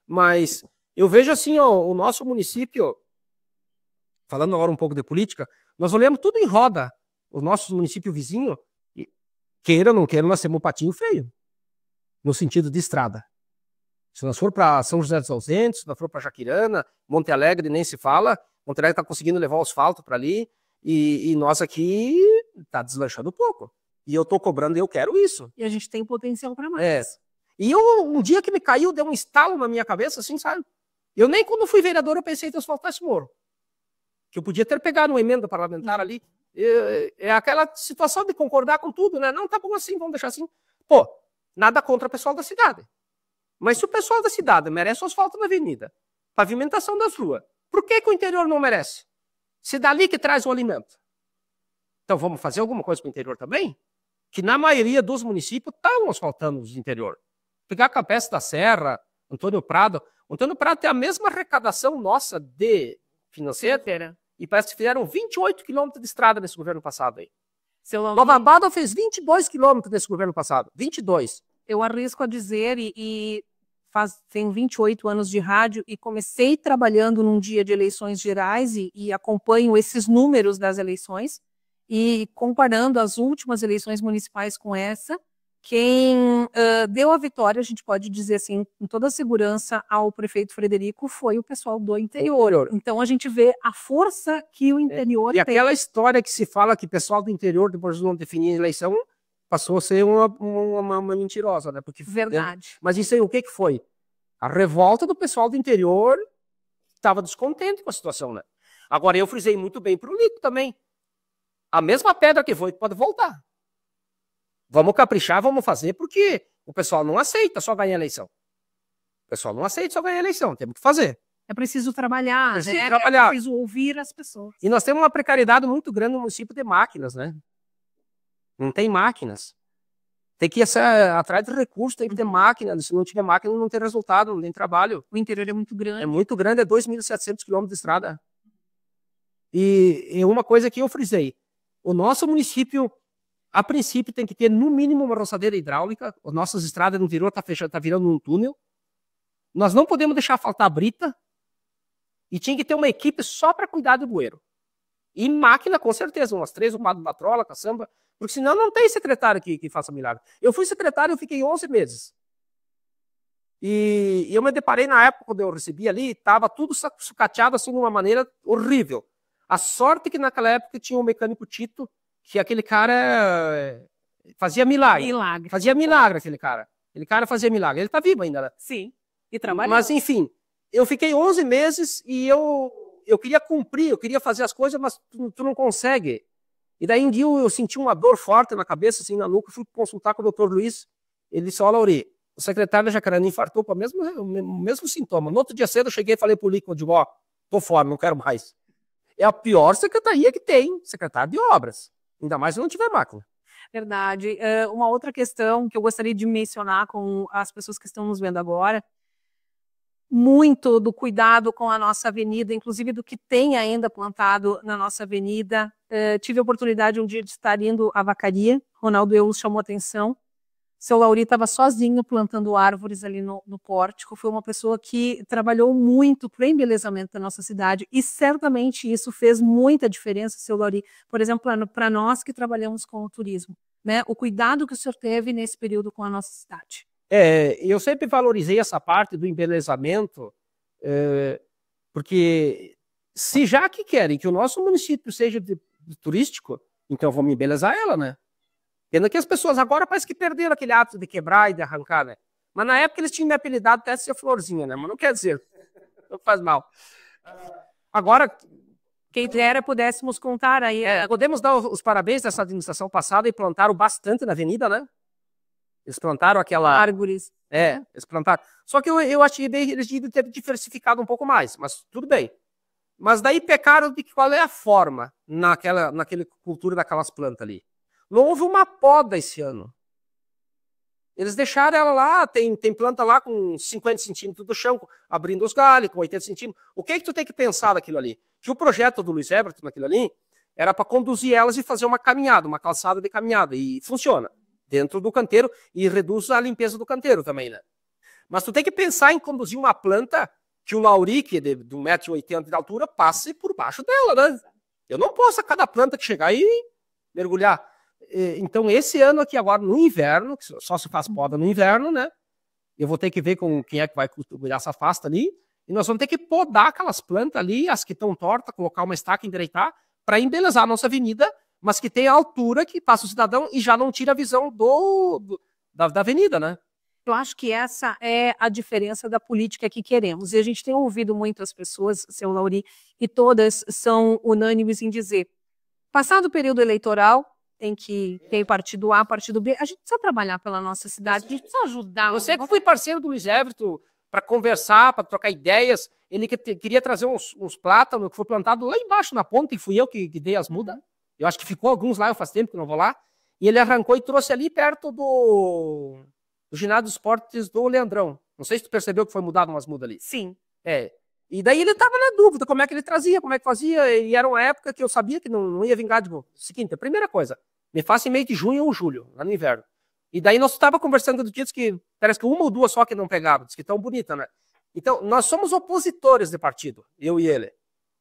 Mas eu vejo assim, ó, o nosso município, falando agora um pouco de política, nós olhamos tudo em roda, os nossos municípios vizinhos, queira ou não queira, nós temos um patinho feio, no sentido de estrada. Se nós for para São José dos Ausentes, se nós for para Jaquirana, Monte Alegre nem se fala, Monte Alegre está conseguindo levar o asfalto para ali, e nós aqui está deslanchando um pouco. E eu estou cobrando e eu quero isso. E a gente tem potencial para mais. E um dia que me caiu, deu um estalo na minha cabeça, assim, sabe? Eu nem quando fui vereador eu pensei em asfaltar esse muro. Que eu podia ter pegado uma emenda parlamentar ali. É aquela situação de concordar com tudo, né? Não, tá bom assim, vamos deixar assim. Pô, nada contra o pessoal da cidade. Mas se o pessoal da cidade merece o asfalto na avenida, pavimentação das ruas, por que o interior não merece? Se dali que traz o alimento. Então vamos fazer alguma coisa para o interior também? Que na maioria dos municípios estão asfaltando os interior. Pegar a Campestre da Serra, Antônio Prado. Antônio Prado tem a mesma arrecadação nossa de financeira. E parece que fizeram 28 quilômetros de estrada nesse governo passado aí. Nova Abada fez 22 quilômetros nesse governo passado. 22. Eu arrisco a dizer, tenho 28 anos de rádio e comecei trabalhando num dia de eleições gerais e acompanho esses números das eleições. E comparando as últimas eleições municipais com essa, quem deu a vitória, a gente pode dizer assim, com toda a segurança, ao prefeito Frederico, foi o pessoal do interior. Então a gente vê a força que o interior tem. E aquela história que se fala que o pessoal do interior, depois de não definir a eleição, passou a ser uma mentirosa, né? Porque, verdade. Né? Mas isso aí, o que foi? A revolta do pessoal do interior estava descontente com a situação, né? Agora, eu frisei muito bem para o Lico também. A mesma pedra que foi, pode voltar. Vamos caprichar, vamos fazer, porque o pessoal não aceita só ganhar a eleição. O pessoal não aceita só ganhar a eleição, temos que fazer. É preciso trabalhar, né? É preciso ouvir as pessoas. E nós temos uma precariedade muito grande no município de máquinas, né? Não tem máquinas. Tem que ir atrás de recursos, tem que ter máquina. Se não tiver máquina, não tem resultado, não tem trabalho. O interior é muito grande. É muito grande, é 2.700 quilômetros de estrada. E uma coisa que eu frisei, o nosso município, a princípio, tem que ter no mínimo uma roçadeira hidráulica. As nossas estradas no interior tá virando um túnel. Nós não podemos deixar faltar brita. E tinha que ter uma equipe só para cuidar do bueiro. E máquina, com certeza, umas 3 ou 4 batrola, caçamba. Porque senão não tem secretário que faça milagre. Eu fui secretário, eu fiquei 11 meses. E eu me deparei na época, quando eu recebi ali, estava tudo sucateado assim de uma maneira horrível. A sorte que naquela época tinha um mecânico Tito, que aquele cara fazia milagre. Fazia milagre aquele cara. Aquele cara fazia milagre. Ele está vivo ainda, né? Sim, e trabalhando. Mas enfim, eu fiquei 11 meses e eu queria cumprir, eu queria fazer as coisas, mas tu não consegue. E daí um dia eu senti uma dor forte na cabeça, assim, na nuca, fui consultar com o Dr. Luiz. Ele disse, ó, Lauri, o secretário da Jacarana infartou com o mesmo sintoma. No outro dia cedo eu cheguei e falei pro Lico, eu digo, ó, tô fora, não quero mais. É a pior secretaria que tem, secretário de obras. Ainda mais se não tiver máquina. Verdade. Uma outra questão que eu gostaria de mencionar com as pessoas que estão nos vendo agora, muito do cuidado com a nossa avenida, inclusive do que tem ainda plantado na nossa avenida. Tive a oportunidade um dia de estar indo à vacaria, Ronaldo Eus chamou atenção. Seu Lauri estava sozinho plantando árvores ali no pórtico. Foi uma pessoa que trabalhou muito para o embelezamento da nossa cidade e certamente isso fez muita diferença, seu Lauri. Por exemplo, para nós que trabalhamos com o turismo, né? O cuidado que o senhor teve nesse período com a nossa cidade. Eu sempre valorizei essa parte do embelezamento, porque se já que querem que o nosso município seja turístico, então vamos embelezar ela, né? Pena que as pessoas agora parece que perderam aquele hábito de quebrar e de arrancar, né? Mas na época eles tinham me apelidado até ser florzinha, né? Mas não quer dizer, não faz mal. Agora, quem dera pudéssemos contar aí. Podemos dar os parabéns dessa administração passada e plantaram bastante na avenida, né? Eles plantaram aquela... árvores. Eles plantaram. Só que eu achei que eles deviam ter diversificado um pouco mais, mas tudo bem. Mas daí pecaram de qual é a forma naquela cultura daquelas plantas ali. Não houve uma poda esse ano. Eles deixaram ela lá, tem planta lá com 50 centímetros do chão, abrindo os galhos, com 80 centímetros. O que é que tu tem que pensar daquilo ali? Que o projeto do Luiz Everton naquilo ali era para conduzir elas e fazer uma caminhada, uma calçada de caminhada. E funciona dentro do canteiro e reduz a limpeza do canteiro também, né? Mas tu tem que pensar em conduzir uma planta que o Lauri, que é de 1,80 m de altura, passe por baixo dela, né? Eu não posso a cada planta que chegar e mergulhar. Então, esse ano aqui agora, no inverno, que só se faz poda no inverno, né? Eu vou ter que ver com quem é que vai cuidar essa pasta ali. E nós vamos ter que podar aquelas plantas ali, as que estão tortas, colocar uma estaca, endireitar, para embelezar a nossa avenida, mas que tenha a altura que passa o cidadão e já não tira a visão da avenida, né? Eu acho que essa é a diferença da política que queremos. E a gente tem ouvido muitas pessoas, seu Lauri, e todas são unânimes em dizer, passado o período eleitoral, tem partido A, partido B, a gente precisa trabalhar pela nossa cidade, a gente precisa ajudar. Você que foi parceiro do Luiz Everton para conversar, para trocar ideias, ele queria trazer uns plátanos que foi plantado lá embaixo na ponta, e fui eu que dei as mudas. Eu acho que ficou alguns lá, eu faz tempo que não vou lá, e ele arrancou e trouxe ali perto do ginásio dos esportes do Leandrão. Não sei se tu percebeu que foi mudado umas mudas ali. Sim. E daí ele estava na dúvida, como é que ele trazia, como é que fazia, e era uma época que eu sabia que não ia vingar de novo. Seguinte, a primeira coisa, me faça em mês de junho ou julho, lá no inverno. E daí nós estávamos conversando do dias que parece que uma ou duas só que não pegavam, diz que tão bonita, né? Então, nós somos opositores de partido, eu e ele.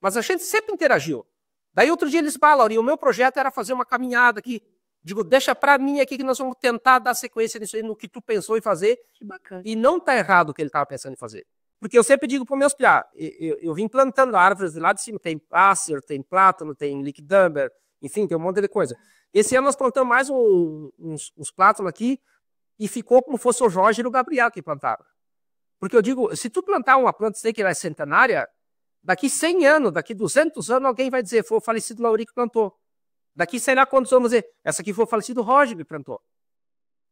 Mas a gente sempre interagiu. Daí outro dia eles falam, Lauri, o meu projeto era fazer uma caminhada aqui. Digo, deixa pra mim aqui que nós vamos tentar dar sequência nisso aí, no que tu pensou em fazer. Que bacana. E não tá errado o que ele estava pensando em fazer. Porque eu sempre digo para meus piá, eu vim plantando árvores de lá de cima, tem acer, tem plátano, tem liquidamber, enfim, tem um monte de coisa. Esse ano nós plantamos mais uns plátanos aqui e ficou como fosse o Jorge e o Gabriel que plantaram. Porque eu digo, se tu plantar uma planta, sei que ela é centenária, daqui 100 anos, daqui 200 anos, alguém vai dizer, foi o falecido Lauri que plantou. Daqui sei lá quantos anos dizer, essa aqui foi o falecido Roger que plantou.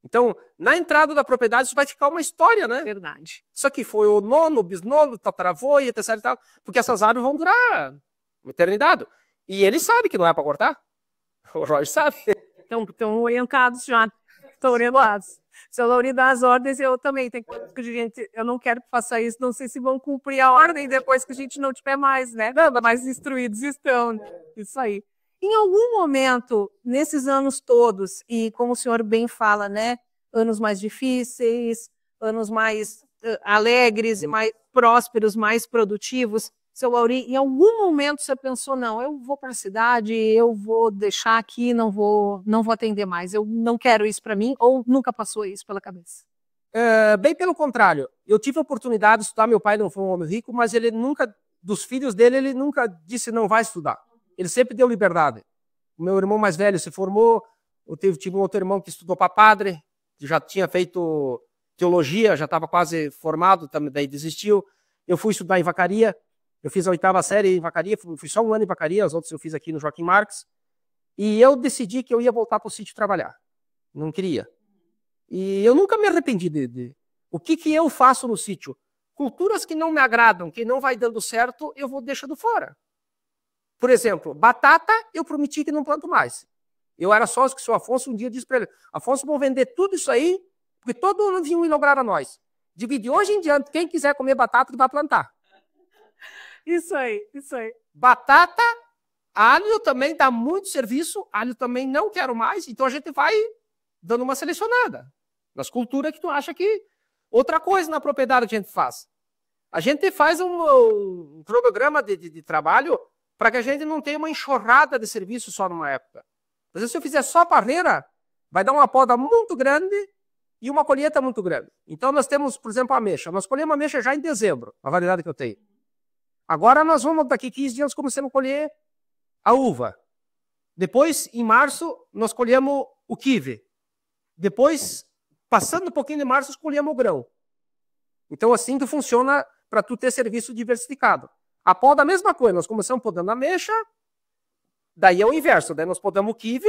Então, na entrada da propriedade, isso vai ficar uma história, né? Verdade. Isso aqui foi o nono, o bisnono, o tataravô e etc e tal, porque essas árvores vão durar uma eternidade. E ele sabe que não é para cortar. O Jorge sabe. Estão orientados já. Estão orientados. Se o Lauri dá as ordens, eu também. Tem coisas que a gente, eu não quero que faça isso, não sei se vão cumprir a ordem depois que a gente não tiver mais, né? Mais instruídos estão. Isso aí. Em algum momento, nesses anos todos, e como o senhor bem fala, né? Anos mais difíceis, anos mais alegres e mais prósperos, mais produtivos. Seu Lauri, em algum momento você pensou, não, eu vou para a cidade, eu vou deixar aqui, não vou atender mais, eu não quero isso para mim, ou nunca passou isso pela cabeça? Bem pelo contrário, eu tive a oportunidade de estudar, meu pai não foi um homem rico, mas ele nunca, dos filhos dele, ele nunca disse não vai estudar. Ele sempre deu liberdade. O meu irmão mais velho se formou, eu tive um outro irmão que estudou para padre, que já tinha feito teologia, já estava quase formado, daí desistiu. Eu fui estudar em Vacaria, eu fiz a 8ª série em Vacaria, fui só um ano em Vacaria, os outros eu fiz aqui no Joaquim Marques, e eu decidi que eu ia voltar para o sítio trabalhar. Não queria. E eu nunca me arrependi o que eu faço no sítio. Culturas que não me agradam, que não vai dando certo, eu vou deixando fora. Por exemplo, batata, eu prometi que não planto mais. Eu era sócio que o seu Afonso um dia disse para ele, Afonso, vamos vender tudo isso aí, porque todo ano vinha inaugurar a nós. Digo, de hoje em diante, quem quiser comer batata, que vai plantar. Isso aí, isso aí. Batata, alho também dá muito serviço, alho também não quero mais, então a gente vai dando uma selecionada. Nas culturas que tu acha que... Outra coisa na propriedade que a gente faz. A gente faz um cronograma de trabalho para que a gente não tenha uma enxurrada de serviço só numa época. Às vezes, se eu fizer só parreira, vai dar uma poda muito grande e uma colheita muito grande. Então, nós temos, por exemplo, a ameixa. Nós colhemos a ameixa já em dezembro, a variedade que eu tenho. Agora, nós vamos, daqui 15 dias, começamos a colher a uva. Depois, em março, nós colhemos o kiwi. Depois, passando um pouquinho de março, nós colhemos o grão. Então, assim que funciona para tu ter serviço diversificado. A poda, a mesma coisa. Nós começamos podando a ameixa, daí é o inverso. Daí nós podamos o kiwi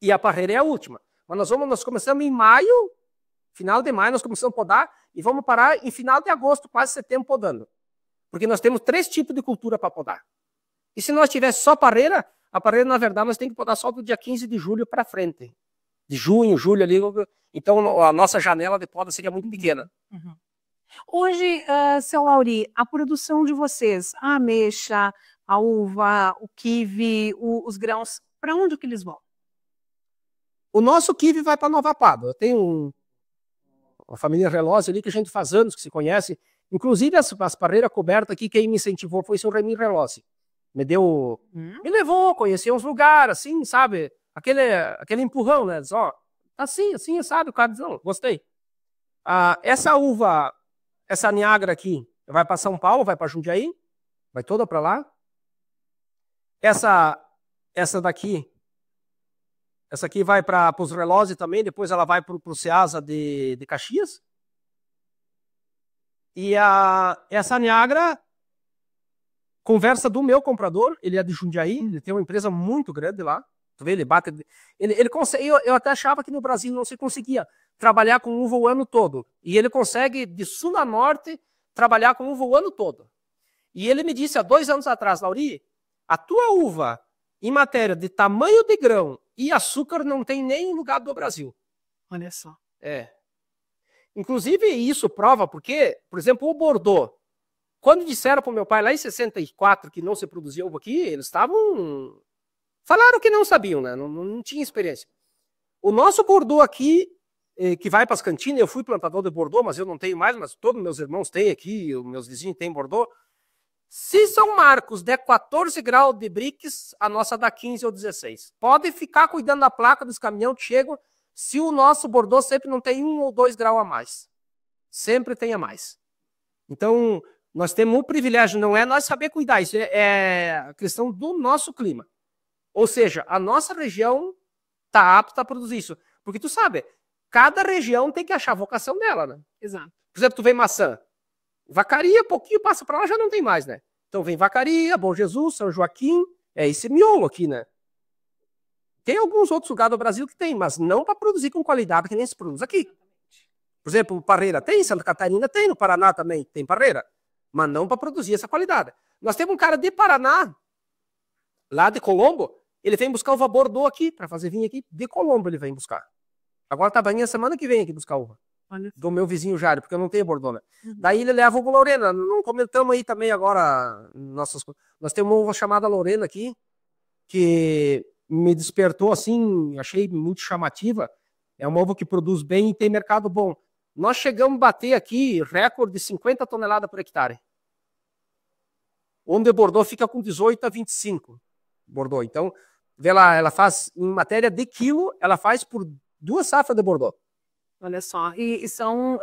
e a parreira é a última. Mas nós começamos em maio, final de maio, nós começamos a podar e vamos parar em final de agosto, quase setembro, podando. Porque nós temos 3 tipos de cultura para podar. E se nós tivéssemos só parreira, a parreira, na verdade, nós temos que podar só do dia 15 de julho para frente. De junho, julho ali. Então, a nossa janela de poda seria muito pequena. Uhum. Hoje, seu Lauri, a produção de vocês, a ameixa, a uva, o kiwi, os grãos, para onde que eles vão? O nosso kiwi vai para Nova Pádua. Eu tenho uma família Relógio ali que a gente faz anos que se conhece. Inclusive, as parreiras cobertas aqui, quem me incentivou foi o seu Remy Relógio. Me levou, conheci uns lugares, assim, sabe? Aquele empurrão, né? Diz, ó, assim, sabe? O cara diz, não, gostei. Essa uva, essa Niagara aqui, vai para São Paulo, vai para Jundiaí, vai toda para lá. Essa daqui, essa aqui vai para os Relógio também, depois ela vai para o Ceasa de Caxias. E essa Niagara, conversa do meu comprador, ele é de Jundiaí, ele tem uma empresa muito grande lá. Tu vê, ele bate. Ele consegue, eu até achava que no Brasil não se conseguia trabalhar com uva o ano todo. E ele consegue, de sul a norte, trabalhar com uva o ano todo. E ele me disse há 2 anos atrás, Lauri, a tua uva, em matéria de tamanho de grão e açúcar, não tem nem lugar do Brasil. Olha só. É. Inclusive, isso prova porque, por exemplo, o Bordeaux, quando disseram para o meu pai lá em 64 que não se produzia uva aqui, eles estavam... Falaram que não sabiam, né? Não tinha experiência. O nosso Bordeaux aqui, que vai para as cantinas, eu fui plantador de Bordeaux, mas eu não tenho mais, mas todos meus irmãos têm aqui, os meus vizinhos têm Bordeaux. Se São Marcos der 14 graus de Brix, a nossa dá 15 ou 16. Pode ficar cuidando da placa dos caminhões que chegam, se o nosso Bordeaux sempre não tem 1 ou 2 graus a mais. Sempre tem a mais. Então, nós temos um privilégio, não é nós saber cuidar, isso é a questão do nosso clima. Ou seja, a nossa região está apta a produzir isso. Porque tu sabe, cada região tem que achar a vocação dela, né? Exato. Por exemplo, tu vem maçã. Vacaria, pouquinho passa para lá, já não tem mais, né? Então vem Vacaria, Bom Jesus, São Joaquim, é esse miolo aqui, né? Tem alguns outros lugares do Brasil que tem, mas não para produzir com qualidade que nem se produz aqui. Por exemplo, parreira tem, Santa Catarina tem, no Paraná também tem parreira, mas não para produzir essa qualidade. Nós temos um cara de Paraná, lá de Colombo, ele vem buscar uva Bordeaux aqui, para fazer vinho aqui, de Colombo ele vem buscar. Agora tá vindo a semana que vem aqui buscar uva. Olha. Do meu vizinho Jário, porque eu não tenho Bordeaux, né? Daí ele leva uva Lorena. Não comentamos aí também agora nós temos uma uva chamada Lorena aqui, que me despertou assim, achei muito chamativa. É uma uva que produz bem e tem mercado bom. Nós chegamos a bater aqui recorde de 50 toneladas por hectare. Onde Bordeaux fica com 18 a 25. Bordeaux. Então, vê lá, ela faz, em matéria de quilo, ela faz por 2 safras de Bordeaux. Olha só, e são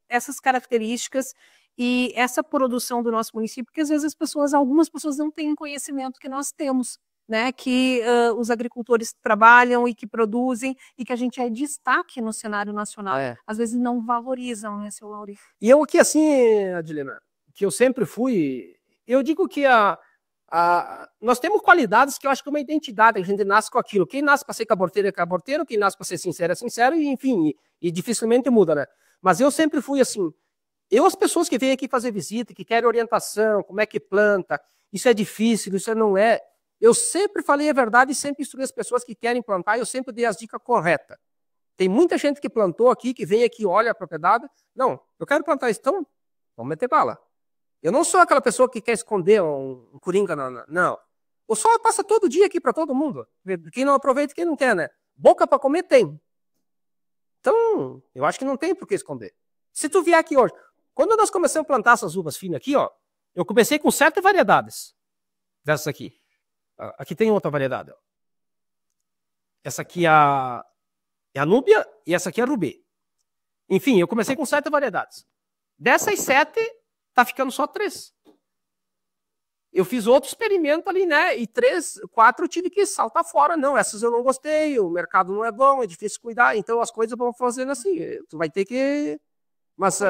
essas características e essa produção do nosso município, que às vezes algumas pessoas não têm conhecimento que nós temos, né? Que os agricultores trabalham e que produzem e que a gente é destaque no cenário nacional. Às vezes não valorizam, né, seu Lauri? E eu aqui assim, Adilena, que eu sempre fui, eu digo que nós temos qualidades que eu acho que é uma identidade, a gente nasce com aquilo. Quem nasce para ser caborteiro é caborteiro, quem nasce para ser sincero é sincero, e enfim, e dificilmente muda, né? Mas eu sempre fui assim, as pessoas que vêm aqui fazer visita, que querem orientação, como é que planta, isso é difícil, isso não é. Eu sempre falei a verdade e sempre instruí as pessoas que querem plantar, eu sempre dei as dicas corretas. Tem muita gente que plantou aqui, que vem aqui, olha a propriedade, não, eu quero plantar isso, então vamos meter bala. Eu não sou aquela pessoa que quer esconder um coringa, não. O sol passa todo dia aqui para todo mundo. Quem não aproveita, quem não quer, né? Boca para comer tem. Então, eu acho que não tem por que esconder. Se tu vier aqui hoje, quando nós começamos a plantar essas uvas finas aqui, ó, eu comecei com 7 variedades dessas aqui. Aqui tem outra variedade. Ó. Essa aqui é a Núbia e essa aqui é a Rubi. Enfim, eu comecei com 7 variedades. Dessas 7, tá ficando só 3. Eu fiz outro experimento ali, né? E 4 eu tive que saltar fora. Não, essas eu não gostei, o mercado não é bom, é difícil cuidar. Então as coisas vão fazendo assim. Tu vai ter que... Mas,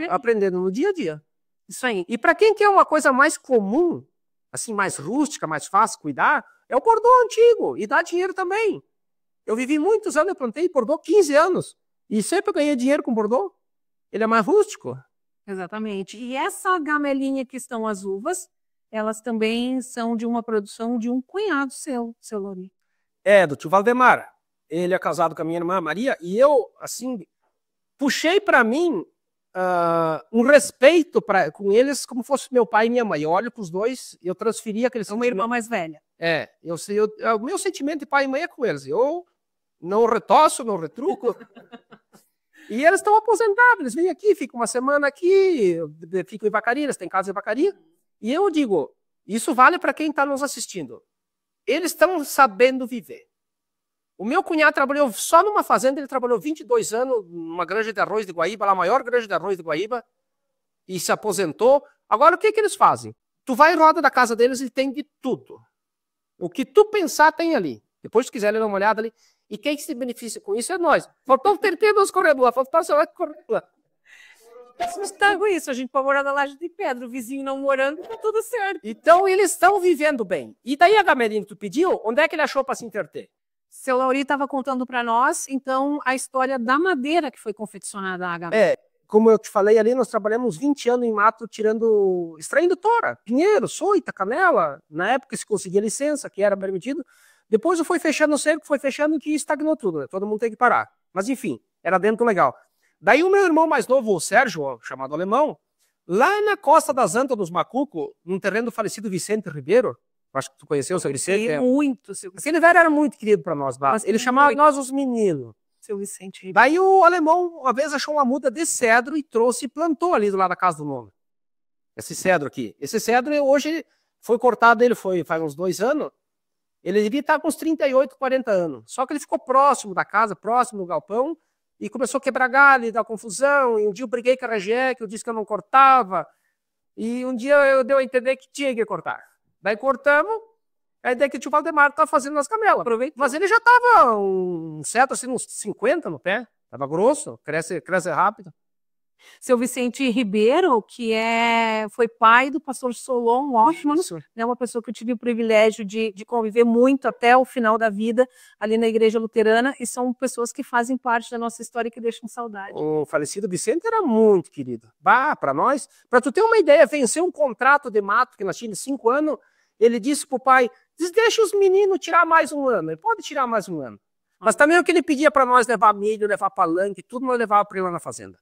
aprendendo no dia a dia. Isso aí. E para quem quer uma coisa mais comum, assim, mais rústica, mais fácil de cuidar, é o Bordeaux antigo. E dá dinheiro também. Eu vivi muitos anos, eu plantei Bordeaux 15 anos. E sempre eu ganhei dinheiro com Bordeaux. Ele é mais rústico. Exatamente. E essa gamelinha que estão as uvas, elas também são de uma produção de um cunhado seu Lauri. É, do tio Valdemar. Ele é casado com a minha irmã Maria. E eu, assim, puxei para mim um respeito com eles como fosse meu pai e minha mãe. Eu olho para os dois, eu transferi aquele sentimento. Uma irmã mais velha. É, o meu sentimento de pai e mãe é com eles. Eu não retoço, não retruco. E eles estão aposentados, eles vêm aqui, ficam uma semana aqui, ficam em Vacaria, eles têm casa em Vacaria. E eu digo, isso vale para quem está nos assistindo. Eles estão sabendo viver. O meu cunhado trabalhou só numa fazenda, ele trabalhou 22 anos numa granja de arroz de Guaíba, a maior granja de arroz de Guaíba, e se aposentou. Agora, o que eles fazem? Tu vai em roda da casa deles e tem de tudo. O que tu pensar tem ali. Depois, se quiser dar uma olhada ali. E quem se beneficia com isso é nós. Faltou ter nos corredores, faltou só corredor. Está com isso, a gente pode morar na laje de pedra, o vizinho não morando, tá tudo certo. Então, eles estão vivendo bem. E daí a gamelinha que tu pediu, onde é que ele achou para se entreter? Seu Lauri estava contando para nós, então, a história da madeira que foi confeccionada a gamelinha. É, como eu te falei ali, nós trabalhamos 20 anos em mato extraindo tora, pinheiro, soita, canela. Na época se conseguia licença, que era permitido. Depois foi fechando o cerco, foi fechando que estagnou tudo, né? Todo mundo tem que parar. Mas enfim, era dentro legal. Daí o meu irmão mais novo, o Sérgio, chamado Alemão, lá na Costa das Antas dos Macucos, num terreno do falecido Vicente Ribeiro, acho que tu conheceu o seu Vicente. Muito, seu Vicente. Aquele velho era muito querido para nós. Ele chamava nós os meninos. Seu Vicente Ribeiro. Daí o Alemão, uma vez, achou uma muda de cedro e trouxe e plantou ali do lado da casa do nome. Esse cedro aqui. Esse cedro hoje foi cortado, ele faz uns 2 anos. Ele devia estar com uns 38, 40 anos. Só que ele ficou próximo da casa, próximo do galpão, e começou a quebrar galho, dar confusão. E um dia eu briguei com a Ragé, que eu disse que eu não cortava. E um dia eu dei a entender que tinha que cortar. Daí cortamos, aí daí que o tio Valdemar estava fazendo nas camelas. Aproveitou. Mas ele já estava um cetro, assim, uns 50 no pé. Estava grosso, cresce rápido. Seu Vicente Ribeiro, que foi pai do pastor Solon Washman, né, uma pessoa que eu tive o privilégio de conviver muito até o final da vida ali na igreja luterana, e são pessoas que fazem parte da nossa história e que deixam saudade. O falecido Vicente era muito querido. Para nós, para tu ter uma ideia, venceu um contrato de mato que nós tínhamos 5 anos, ele disse pro pai, deixa os meninos tirar mais um ano, ele pode tirar mais um ano. Mas também o que ele pedia para nós levar milho, levar palanque, tudo nós levava para ele lá na fazenda.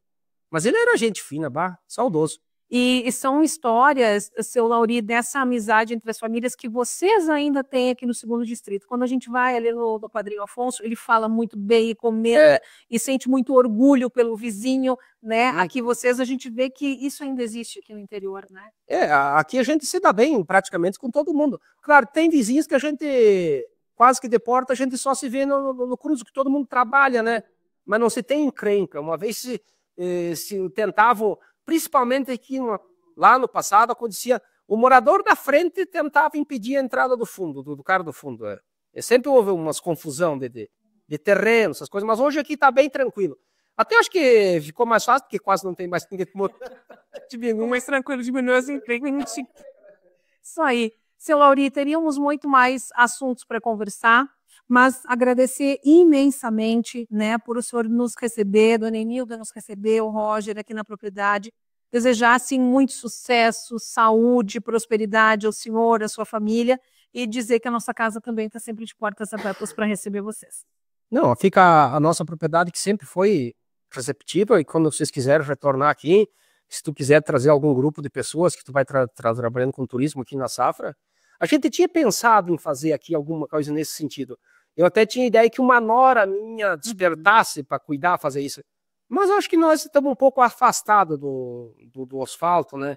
Mas ele era gente fina, saudoso. E são histórias, seu Lauri, dessa amizade entre as famílias que vocês ainda têm aqui no 2º Distrito. Quando a gente vai ali no Padrinho Afonso, ele fala muito bem e comenta e sente muito orgulho pelo vizinho, né? Aqui a gente vê que isso ainda existe aqui no interior, né? Aqui a gente se dá bem praticamente com todo mundo. Claro, tem vizinhos que a gente quase que deporta, a gente só se vê no cruzo, que todo mundo trabalha, né? Mas não se tem encrenca. Uma vez se tentavam, principalmente aqui lá no passado, acontecia, o morador da frente tentava impedir a entrada do fundo, do cara do fundo. Sempre houve umas confusão de terreno, essas coisas, mas hoje aqui está bem tranquilo. Até acho que ficou mais fácil, porque quase não tem mais ninguém que ficou mais tranquilo, diminuiu as empresas. Isso aí. Seu Lauri, teríamos muito mais assuntos para conversar, mas agradecer imensamente, né, por o senhor nos receber, dona Enilda nos receber, o Roger aqui na propriedade, desejar, assim, muito sucesso, saúde, prosperidade ao senhor, à sua família, e dizer que a nossa casa também está sempre de portas abertas para receber vocês. Não, fica a nossa propriedade, que sempre foi receptiva, e quando vocês quiserem retornar aqui, se tu quiser trazer algum grupo de pessoas que tu vai trabalhando com turismo aqui na Safra, a gente tinha pensado em fazer aqui alguma coisa nesse sentido. Eu até tinha ideia que uma nora minha despertasse para cuidar, fazer isso. Mas eu acho que nós estamos um pouco afastados do asfalto, né?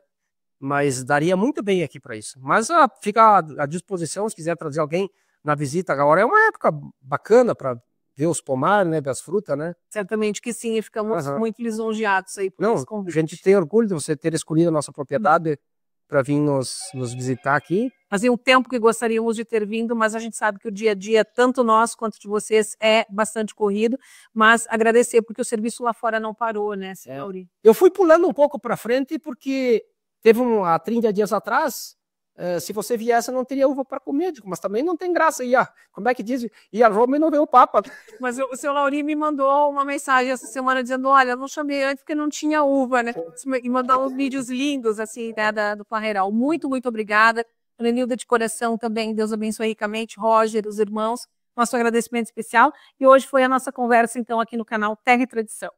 Mas daria muito bem aqui para isso. Mas fica à disposição, se quiser trazer alguém na visita agora. É uma época bacana para ver os pomares, né? Ver as frutas, né? Certamente que sim, e ficamos muito lisonjeados aí por Não, esse convite. a gente tem orgulho de você ter escolhido a nossa propriedade para vir nos visitar aqui. Fazia um tempo que gostaríamos de ter vindo, mas a gente sabe que o dia a dia, tanto nosso quanto de vocês, é bastante corrido. Mas agradecer, porque o serviço lá fora não parou, né, seu Lauri? Eu fui pulando um pouco para frente, porque teve há 30 dias atrás, se você viesse, não teria uva para comer, mas também não tem graça. Como é que diz? Ia a Roma e não veio o Papa. Mas o seu Lauri me mandou uma mensagem essa semana dizendo, olha, eu não chamei antes porque não tinha uva, né? E mandou uns vídeos lindos, assim, né, do Parreiral. Muito, muito obrigada. Lenilda, de coração também, Deus abençoe ricamente. Roger, os irmãos, nosso agradecimento especial. E hoje foi a nossa conversa, então, aqui no canal Terra e Tradição.